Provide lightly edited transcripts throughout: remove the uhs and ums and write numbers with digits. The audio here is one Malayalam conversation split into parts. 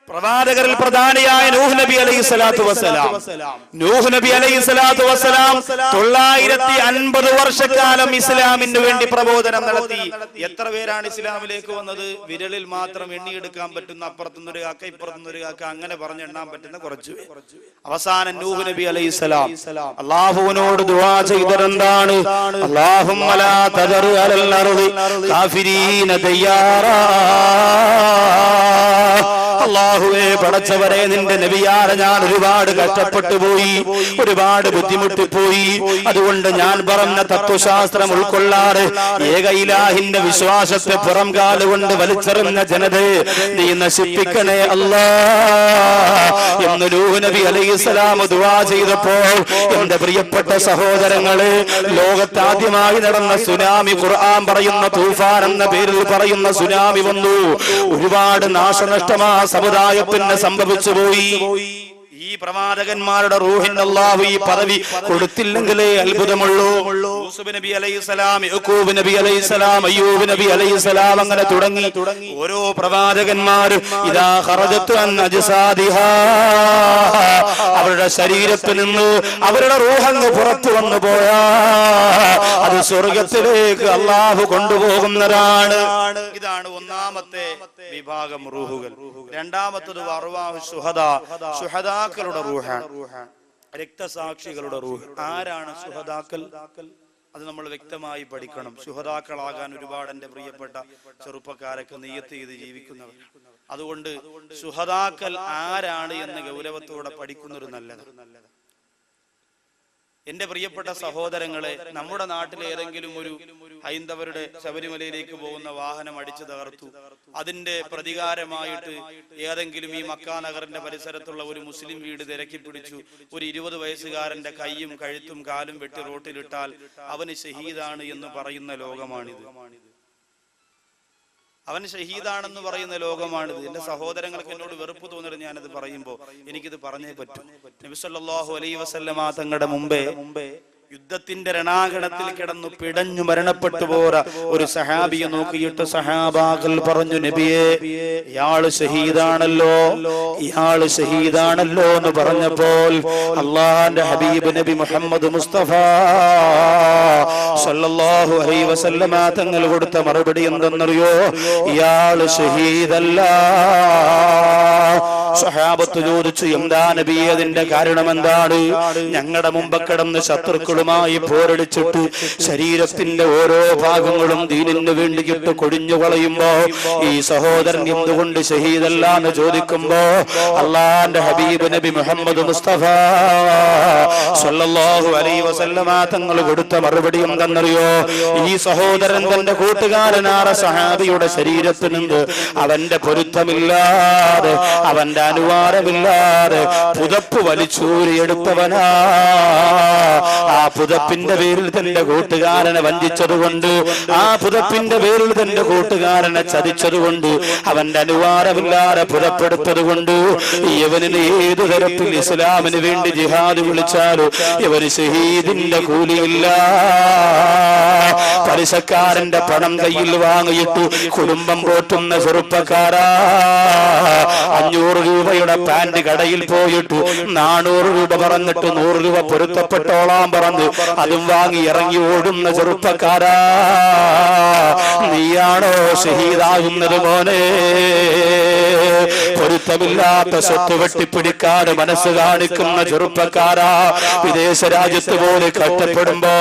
പ്രവാചകരിൽ പ്രധാനിയായ നൂഹ് നബി അലൈഹിസ്സലാത്തു വസ്സലാം 950 വർഷക്കാലം ഇസ്ലാമിന് വേണ്ടി പ്രബോധനം നടത്തി. എത്ര പേരാണ് ഇസ്ലാമിലേക്ക് വന്നത്? വിരലിൽ മാത്രം എണ്ണിയെടുക്കാൻ പറ്റുന്ന, അപ്പുറത്തുനിന്നൊരു കാക്ക ഇപ്പുറത്തുനിന്നൊരു കാക്ക, അങ്ങനെ പറഞ്ഞെണ്ണാൻ പറ്റുന്ന കുറച്ചു പേർ. അവസാനം നൂഹ് നബി അലൈഹിസ്സലാം അല്ലാഹുവിനോട് ദുആ ചെയ്തതെന്താണ്? അല്ലാഹുമ്മ ലാ തദർ അലൽ അർദി കാഫിരീന ദയ്യാറാ. അല്ലാഹുവേ, പടച്ചവരെ, നിന്റെ നബിയാരെ ഞാൻ ഒരുപാട് കഷ്ടപ്പെട്ടു പോയി, ഒരുപാട് ബുദ്ധിമുട്ടിപ്പോയി. അതുകൊണ്ട് ഞാൻ പറഞ്ഞ തത്വശാസ്ത്രം ഉൾക്കൊള്ളാറ് ഏക ഇലാഹിന്റെ വിശ്വാസത്തെ പുറം കാലുകൊണ്ട് വലിച്ചെറിഞ്ഞ ജനതയെ നീ നശിപ്പിക്കണേ അല്ലാ എന്ന് നൂഹ് നബി അലൈഹിസ്സലാം ദുആ ചെയ്തപ്പോൾ, എന്റെ പ്രിയപ്പെട്ട സഹോദരങ്ങളെ, ലോകത്താദ്യമായി നടന്ന സുനാമി, ഖുർആൻ പറയുന്ന തൂഫാൻ എന്ന പേരിൽ പറയുന്ന സുനാമി വന്നു. ഒരുപാട് നാശനഷ്ടമാ സമുദായത്തിന് സംഭവിച്ചു പോയി. ഈ പ്രവാചകന്മാരുടെ റൂഹിന് അല്ലാഹു ഈ പദവി കൊടുത്തില്ലെങ്കിലേ അത്ഭുതമുള്ളൂ. യൂസുഫ് നബി അലൈഹിസ്സലാം, യഅ്കൂബ് നബി അലൈഹിസ്സലാം, അയ്യൂബ് നബി അലൈഹിസ്സലാം, അങ്ങനെ തുടങ്ങി ഓരോ പ്രവാചകന്മാരും ഇദാ ഖറജത്തു അൻ അജ്സാദിഹാ, അവരുടെ ശരീരത്തിൽ നിന്ന് അവരുടെ റൂഹങ്ങ് പുറത്തു വന്നു പോയാ അത് സ്വർഗത്തിലേക്ക് അല്ലാഹു കൊണ്ടുപോകുന്നതാണ്. ഇതാണ് ഒന്നാമത്തെ വിഭാഗം റൂഹുകൾ. രണ്ടാമത്തത് അർവാഹു ശുഹദാ, ശുഹദാക്കളുടെ റൂഹാണ്, രക്തസാക്ഷികളുടെ റൂഹ്. ആരാണ് ശുഹദാക്കൾ? അത് നമ്മൾ വ്യക്തമായി പഠിക്കണം. ശുഹദാക്കളാകാൻ ഒരുപാട് എന്റെ പ്രിയപ്പെട്ട ചെറുപ്പക്കാരൊക്കെ നിയ്യത്ത് ചെയ്ത് ജീവിക്കുന്നവർ. അതുകൊണ്ട് ശുഹദാക്കൾ ആരാണ് എന്ന് ഗൗരവത്തോടെ പഠിക്കുന്നൊരു നല്ലത്. എന്റെ പ്രിയപ്പെട്ട സഹോദരങ്ങളെ, നമ്മുടെ നാട്ടിലെ ഏതെങ്കിലും ഒരു ഹൈന്ദവരുടെ ശബരിമലയിലേക്ക് പോകുന്ന വാഹനം അടിച്ചു തകർത്തു, അതിന്റെ പ്രതികാരമായിട്ട് ഏതെങ്കിലും ഈ മക്കാ നഗറിന്റെ പരിസരത്തുള്ള ഒരു മുസ്ലിം വീട് തിരക്കി പിടിച്ചു ഒരു 20 വയസ്സുകാരന്റെ കൈയും കഴുത്തും കാലും വെട്ടി റോട്ടിലിട്ടാൽ അവന് ഷഹീദാണ് എന്ന് പറയുന്ന ലോകമാണിത്. അവൻ ഷഹീദാണെന്ന് പറയുന്ന ലോകമാണിത്. എന്റെ സഹോദരങ്ങൾക്ക് എന്നോട് വെറുപ്പ് തോന്നരുത് ഞാനത് പറയുമ്പോൾ, എനിക്കിത് പറഞ്ഞേ പറ്റൂ. നബി സല്ലല്ലാഹു അലൈഹി വസല്ലമ തങ്ങളുടെ മുമ്പേ യുദ്ധത്തിന്റെ രണാകണത്തിൽ കിടന്നു പിടഞ്ഞു മരണപ്പെട്ടു പോര ഒരു സഹാബിയെ നോക്കിയിട്ട് സഹാബാക്കൾ പറഞ്ഞു, നബിയേ, ഇയാള് ഷഹീദാണല്ലോ, ഇയാള് ഷഹീദാണല്ലോ എന്ന് പറഞ്ഞപ്പോൾ അള്ളാഹുവിന്റെ ഹബീബ് നബി മുഹമ്മദ് മുസ്തഫ സല്ലല്ലാഹു അലൈഹി വസല്ലമ തങ്ങൾ കൊടുത്ത മറുപടി എന്തെന്നറിയോ? ഇയാള് ഷഹീദല്ല. സഹാബത്ത് ചോദിച്ചു, എന്താ നബിയേ, അതിന്റെ കാരണം എന്താണ്? ഞങ്ങളുടെ മുമ്പ് കിടന്ന് ശത്രുക്കളുമായി പോരടിച്ചിട്ട് ശരീരത്തിന്റെ ഓരോ ഭാഗങ്ങളും ദീനിന് വേണ്ടിയിട്ട് കൊടിഞ്ഞു കളയുമ്പോ ഈ സഹോദരൻ എന്തുകൊണ്ട് ഷഹീദല്ല എന്ന് ചോദിക്കുമ്പോ അള്ളാന്റെ ഹബീബ് നബി മുഹമ്മദ് മുസ്തഫ സല്ലല്ലാഹു അലൈഹി വസല്ലമ തങ്ങൾ കൊടുത്ത മറുപടി എന്തെന്നറിയോ? ഈ സഹോദരൻ തന്റെ കൂട്ടുകാരനായ സഹാബിയുടെ ശരീരത്തിൽ നിന്ന് അവന്റെ പൊരുത്തമില്ലാതെ, അവന്റെ അനുവാദമില്ലാതെ പുതപ്പ് വലിച്ചൂരിയെടുത്തവനാ. ആ പുതപ്പിന്റെ പേരിൽ തന്റെ കൂട്ടുകാരനെ വഞ്ചിച്ചതുകൊണ്ട്, ആ പുതപ്പിന്റെ പേരിൽ തന്റെ കൂട്ടുകാരനെ ചതിച്ചതുകൊണ്ട്, അവന്റെ അനുവാദമില്ലാതെ പുതപ്പെടുത്തത് കൊണ്ട് ഇവനിന് ഏതു തരത്തിൽ ഇസ്ലാമിന് വേണ്ടി ജിഹാദ് വിളിച്ചാലും ഇവന് ഷഹീദിന്റെ കൂലിയില്ല. പലിശക്കാരന്റെ പണം കയ്യിൽ വാങ്ങിയിട്ട് കുടുംബം പോറ്റുന്ന ചെറുപ്പക്കാരാ, 500 രൂപയുടെ പാന്റ് കടയിൽ പോയിട്ട് 400 രൂപ പറഞ്ഞിട്ട് 100 രൂപ പൊരുത്തപ്പെട്ടോളാൻ പറഞ്ഞ് അതും വാങ്ങി ഇറങ്ങി ഓടുന്ന ചെറുപ്പക്കാരാ, നീയാണോ ഷഹീദാകുന്നത് മോനെ? പൊരുത്തമില്ലാത്ത സ്വത്ത് വെട്ടിപ്പിടിക്കാതെ മനസ്സ് കാണിക്കുന്ന ചെറുപ്പക്കാരാ, വിദേശ രാജ്യത്ത് പോലെ കഷ്ടപ്പെടുമ്പോ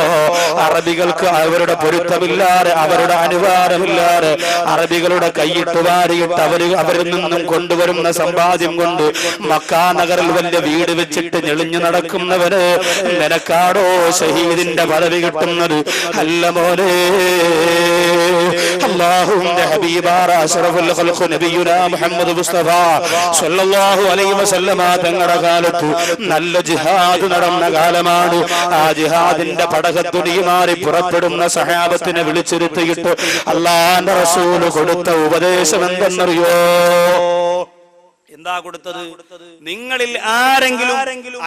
അറബികൾക്ക് അവരുടെ പൊരുത്തമില്ലാതെ, അവരുടെ അനുവാദമില്ലാതെ അറബികളുടെ കൈയിട്ട് വാരിയിട്ട് അവരിൽ നിന്നും കൊണ്ടുവരുന്ന സമ്പാദ്യം കൊണ്ട് മക്കാ നഗറിൽ വലിയ വീട് വെച്ചിട്ട് ഞെളിഞ്ഞു നടക്കുന്നവന് നിനക്കാടോ ഷഹീദിന്റെ പദവി കിട്ടുന്നത്? അല്ല മോനെ. അല്ലാഹുവിന്റെ ഹബീബായ അഷ്റഫുൽ ഖൽഖ് നബിയുനാ മുഹമ്മദ് മുസ്തഫ സല്ലല്ലാഹു അലൈഹി വസല്ലമ തങ്ങളുടെ കാലത്ത് നല്ല ജിഹാദ് നടന്ന കാലമാണ്. ആ ജിഹാദിന്റെ പടകത്തുടിയുമാറി പുറപ്പെടുന്ന സഹാബത്തിനെ വിളിച്ചിരുത്തിയിട്ട് അല്ലാഹുവിന്റെ റസൂൽ കൊടുത്ത ഉപദേശം എന്തെന്നറിയോ? എന്താ കൊടുത്തത്? നിങ്ങളിൽ ആരെങ്കിലും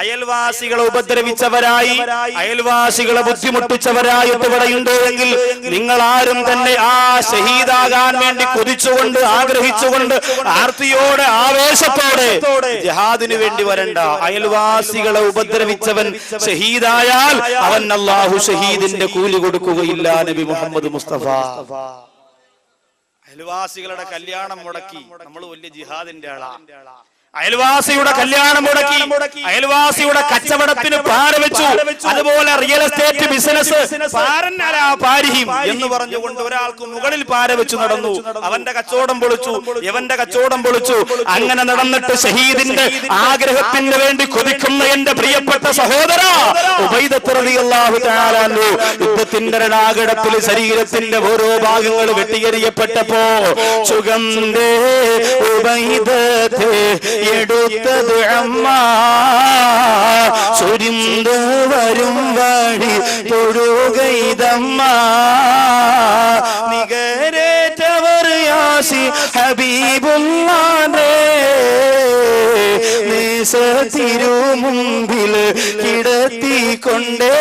അയൽവാസികളെ ഉപദ്രവിച്ചവരായി, അയൽവാസികളെ ബുദ്ധിമുട്ടിച്ചവരായിട്ട് ഇവിടെയുണ്ട് എങ്കിൽ നിങ്ങൾ ആരും തന്നെ ആ ഷഹീദാകാൻ വേണ്ടി കൊതിച്ചുകൊണ്ട്, ആഗ്രഹിച്ചുകൊണ്ട്, ആർത്തിയോടെ, ആവേശത്തോടെ ജിഹാദിന് വേണ്ടി വരണ്ട. അയൽവാസികളെ ഉപദ്രവിച്ചവൻ ഷഹീദായാൽ അവൻ അല്ലാഹു ഷഹീദിന്റെ കൂലി കൊടുക്കുകയില്ല. നബി മുഹമ്മദ് മുസ്തഫ. അയൽവാസികളുടെ കല്യാണം മുടക്കി നമ്മൾ വലിയ ജിഹാദിന്റെ ആളാ. അയൽവാസിയുടെ കല്യാണം മുടക്കി, അയൽവാസിയുടെ കച്ചവടത്തിന് പാര വെച്ചു. അതുപോലെ റിയൽ എസ്റ്റേറ്റ് ബിസിനസ് എന്ന് പറഞ്ഞുകൊണ്ട് ഒരാൾക്ക് മുകളിൽ പാര വെച്ചു നടന്നു. അവന്റെ കച്ചവടം പൊളിച്ചു, ഇവന്റെ കച്ചവടം പൊളിച്ചു. അങ്ങനെ നടന്നിട്ട് ഷഹീദിന്റെ ആഗ്രഹത്തിന് വേണ്ടി കൊതിക്കുന്ന എന്റെ പ്രിയപ്പെട്ട സഹോദര ഉബൈദത്ത് റളിയല്ലാഹു തആല അൻഹു യുദ്ധത്തിന്റെ രണാകടത്തിൽ ശരീരത്തിന്റെ ഓരോ ഭാഗങ്ങൾ വെട്ടിയെറിയപ്പെട്ടപ്പോ സുഗന്ധേ ഉബൈദത്തെ എടുത്തത് അമ്മ സുരിന്ത് വരും വഴി തൊഴുകൈതമ്മ നികരേറ്റവർ യാസി ഹബീബുല്ലാഹേ നേസ തിരുമുമ്പിൽ കിടത്തിക്കൊണ്ടേ.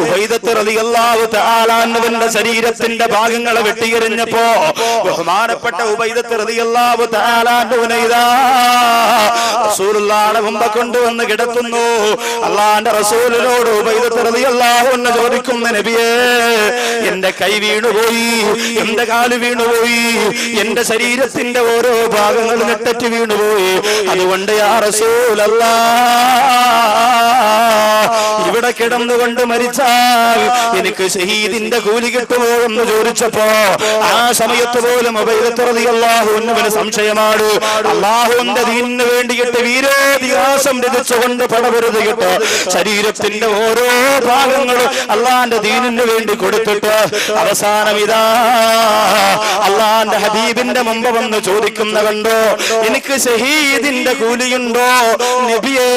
ഉബൈദത്ത് റളിയല്ലാഹു തആല അൻഹുവിന്റെ ശരീരത്തിന്റെ ഭാഗങ്ങളെ വെട്ടിയെറിഞ്ഞപ്പോ ബഹുമാനപ്പെട്ട ഉബൈദത്ത് റളിയല്ലാഹു തആല അൻഹുവിനെ ഇതാ റസൂലുള്ളാഹിയുടെ മുമ്പ് കൊണ്ടുവന്ന് കിടത്തുന്നു. അല്ലാഹുവിന്റെ റസൂലിനോട് ഉബൈദത്ത് റളിയല്ലാഹു അൻഹു ചോദിക്കുന്നു, നബിയേ എന്റെ കൈ വീണുപോയി, എന്റെ കാല് വീണുപോയി, എന്റെ ശരീരത്തിന്റെ ഓരോ ഭാഗങ്ങൾ നെട്ടറ്റ് വീണുപോയി. അതുകൊണ്ട് യാ റസൂലല്ലാഹ് ഇവിടെ കിടന്നുകൊണ്ട് മരിച്ചാൽ എനിക്ക് ഷഹീദിന്റെ കൂലി കിട്ടുമോ എന്ന് ചോദിച്ചപ്പോ ആ സമയത്ത് പോലും ഉബൈദത്ത് റളിയല്ലാഹു അൻഹുവിന് സംശയമാണ്. അല്ലാഹുവിന്റെ ദീനിന് വേണ്ടിയിട്ട് വീരോതിഹാസം രചിച്ചുകൊണ്ട് പടപൊരുതിയിട്ട് ശരീരത്തിന്റെ ഓരോ ഭാഗങ്ങളും അല്ലാഹുവിന്റെ ദീനിന് വേണ്ടി കൊടുത്തിട്ട് അവസാനം ഇതാ അല്ലാഹുവിന്റെ ഹബീബിന്റെ മുമ്പ് വന്ന് ചോദിക്കുന്ന കണ്ടോ, എനിക്ക് ഷഹീദിന്റെ കൂലിയുണ്ടോ നബിയേ?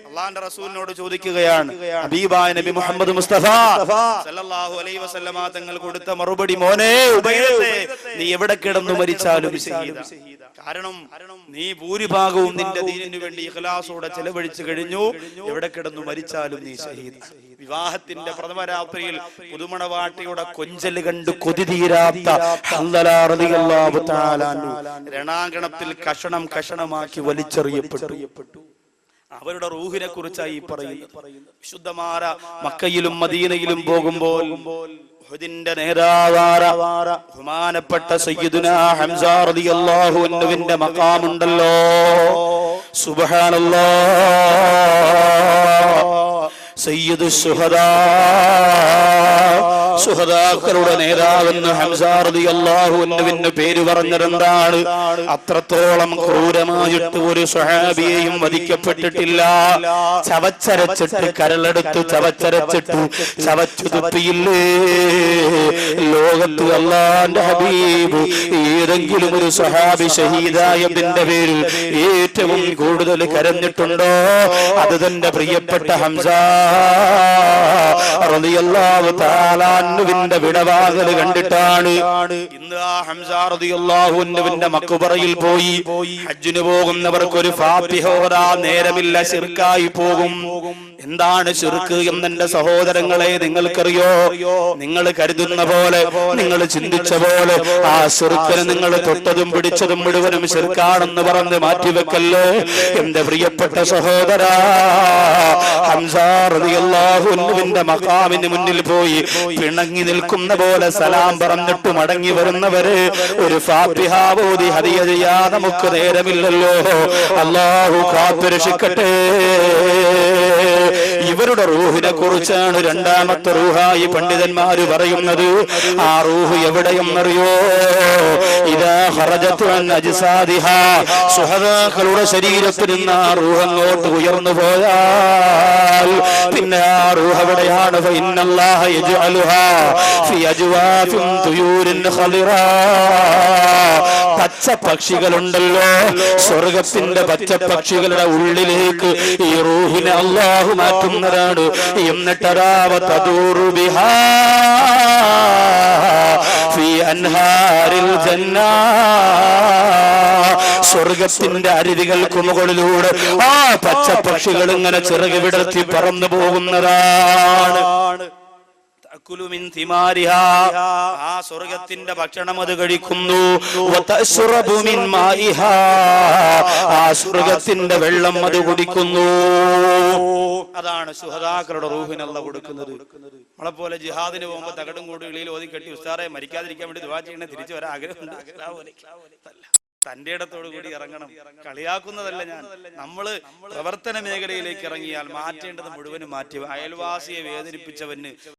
അല്ലാഹുവിന്റെ റസൂലിനോട് ചോദിക്കുകയാണ്. ഹബീബായ നബി മുഹമ്മദ് മുസ്തഫ സല്ലല്ലാഹു അലൈഹി വസല്ലമ തങ്ങൾ കൊടുത്ത മറുപടി, മോനെ ഉബൈദത്തെ നീ എവിടെ കിടന്നു മരിച്ചാലും ഷഹീദാ. കാരണം നീ ഭൂരിഭാഗവും നിന്റെ ദീനിനു വേണ്ടി ഇഖ്ലാസോടെ ചെലവഴിച്ചു കഴിഞ്ഞു. എവിടെ കിടന്നു മരിച്ചാലും നീ ഷഹീദ്. വിവാഹത്തിന്റെ പ്രഥമ രാത്രിയിൽ പുതുമണവാട്ടിയുടെ കൊഞ്ചല് കണ്ട് കൊതി തീരാത്ത ഹൻദല റളിയല്ലാഹു തആല അൻഹു രണാങ്കണത്തിൽ കഷണം കഷണമാക്കി വലിച്ചെറിയപ്പെട്ടു. അവരുടെ റൂഹിനെ കുറിച്ചായി പറയുന്നത്. വിശുദ്ധമായ മക്കയിലും മദീനയിലും പോകുമ്പോൾ ഉഹദിന്റെ നേതാവായ ബഹുമാനപ്പെട്ട സയ്യിദുനാ ഹംസ റളിയല്ലാഹു അൻഹുവിന്റെ മഖാമുണ്ടല്ലോ, സുബ്ഹാനല്ലാഹ്, സയ്യിദു ശുഹദാ, ശുഹദാക്കളുടെ നേതാവെന്ന് ഹംസ റളിയല്ലാഹു അൻഹുവിന്റെ പേര് പറഞ്ഞതെന്താണ്? അത്രത്തോളം ക്രൂരമായിട്ട് ഒരു സ്വഹാബിയെയും വധിക്കപ്പെട്ടിട്ടില്ല. ചവച്ചരച്ചിട്ട് കരളെടുത്ത് ചവച്ചരച്ചിട്ട് ചവച്ചു തുപ്പിയില്ലേ ലോകത്ത് അല്ലാഹുവിന്റെ ഹബീബ് ഏതെങ്കിലും ഒരു സ്വഹാബി ഷഹീദായതിന്റെ പേരിൽ ഏറ്റവും കൂടുതൽ കരഞ്ഞിട്ടുണ്ടോ? അത് തന്റെ പ്രിയപ്പെട്ട ഹംസ റളിയല്ലാഹു തആല അൻഹുവിന്റെ വിടവാകൽ കണ്ടിട്ടാണ്. ഇന്ന് ആ ഹംസ റളിയല്ലാഹു അൻഹുവിന്റെ മഖ്ബറയിൽ പോയി ഹജ്ജിന് പോകുന്നവർക്ക് ഒരു ഫാത്തിഹ ഓതാൻ നേരമില്ല, ശിർക്കായി പോകും. എന്താണ് ശിർക്ക് എന്നെന്റെ സഹോദരങ്ങളെ നിങ്ങൾക്കറിയോ? നിങ്ങൾ കരുതുന്ന പോലെ, നിങ്ങൾ ചിന്തിച്ച പോലെ ആ ശിർക്കിനെ നിങ്ങൾ തൊട്ടതും പിടിച്ചതും മുഴുവനും ശിർക്കാണെന്ന് പറഞ്ഞ് മാറ്റിവെക്കല്ലേ എന്റെ പ്രിയപ്പെട്ട സഹോദര. ഹംസ റളിയല്ലാഹു അൻഹുവിന്റെ മഖാമിന് മുന്നിൽ പോയി പിണങ്ങി നിൽക്കുന്ന പോലെ സലാം പറഞ്ഞിട്ട് മടങ്ങി വരുന്നവരെ ഒരു ഫാത്തിഹ ഓതി ഹദിയ ചെയ്യാൻ നമുക്ക് നേരമില്ലല്ലോ. അല്ലാഹു കാത്തുരക്ഷിക്കട്ടെ. ഇവരുടെ റൂഹിനെ കുറിച്ചാണ് രണ്ടാമത്തെ റൂഹായി പണ്ഡിതന്മാര് പറയുന്നത്. ആ റൂഹ് എവിടെയെന്നറിയോ? ഇദാ ഖറജത് അൻ അജ്സാദിഹാ, സുഹദാക്കളുടെ ശരീരത്തിൽ നിന്ന് ആ റൂഹ് അങ്ങോട്ട് ഉയർന്നു പോയാൽ പിന്നെ ആ റൂഹ് എവിടെയാണ്? ഫഇന്നല്ലാഹ യജ്അലുഹാ ഫി അജ്വാഫിൻ തുയൂരിൻ ഖളിറാ. പച്ച പക്ഷികളുണ്ടല്ലോ, സ്വർഗത്തിന്റെ പച്ച പക്ഷികളുടെ ഉള്ളിലേക്ക് ഈ റൂഹിനെ അല്ലാഹു മാറ്റുന്നതാണ്. എന്നിട്ട് ഫീ അൻഹാരിൽ ജന്ന, സ്വർഗത്തിന്റെ അരുവികൾക്ക് മുകളിലൂടെ ആ പച്ചപ്പക്ഷികൾ ഇങ്ങനെ ചിറക് വിടർത്തി പറന്നു പോകുന്നതാണ്. ആ സ്വർഗത്തിന്റെ ഭക്ഷണം അത് കഴിക്കുന്നു. ആ സ്വർഗത്തിന്റെ വെള്ളം അത് കുടിക്കുന്നു. അതാണ് ശുഹദാക്കളുടെ റൂഹിന് അല്ലാഹു കൊടുക്കുന്നത്. നമ്മളെ പോലെ ജിഹാദിന് പോകുമ്പോ തകടും കൂടി ഇളിയിൽ ഓതി കെട്ടി ഉസ്താറെ മരിക്കാതിരിക്കാൻ വേണ്ടി ദുആ ചെയ്യണേ, തിരിച്ചു വരാൻ ആഗ്രഹമുണ്ട്. തന്റെ ഇടത്തോടു കൂടി ഇറങ്ങണം. കളിയാക്കുന്നതല്ല ഞാൻ. നമ്മള് പ്രവർത്തന മേഖലയിലേക്ക് ഇറങ്ങിയാൽ മാറ്റേണ്ടത് മുഴുവനും മാറ്റി. അയൽവാസിയെ വേദനിപ്പിച്ചവന്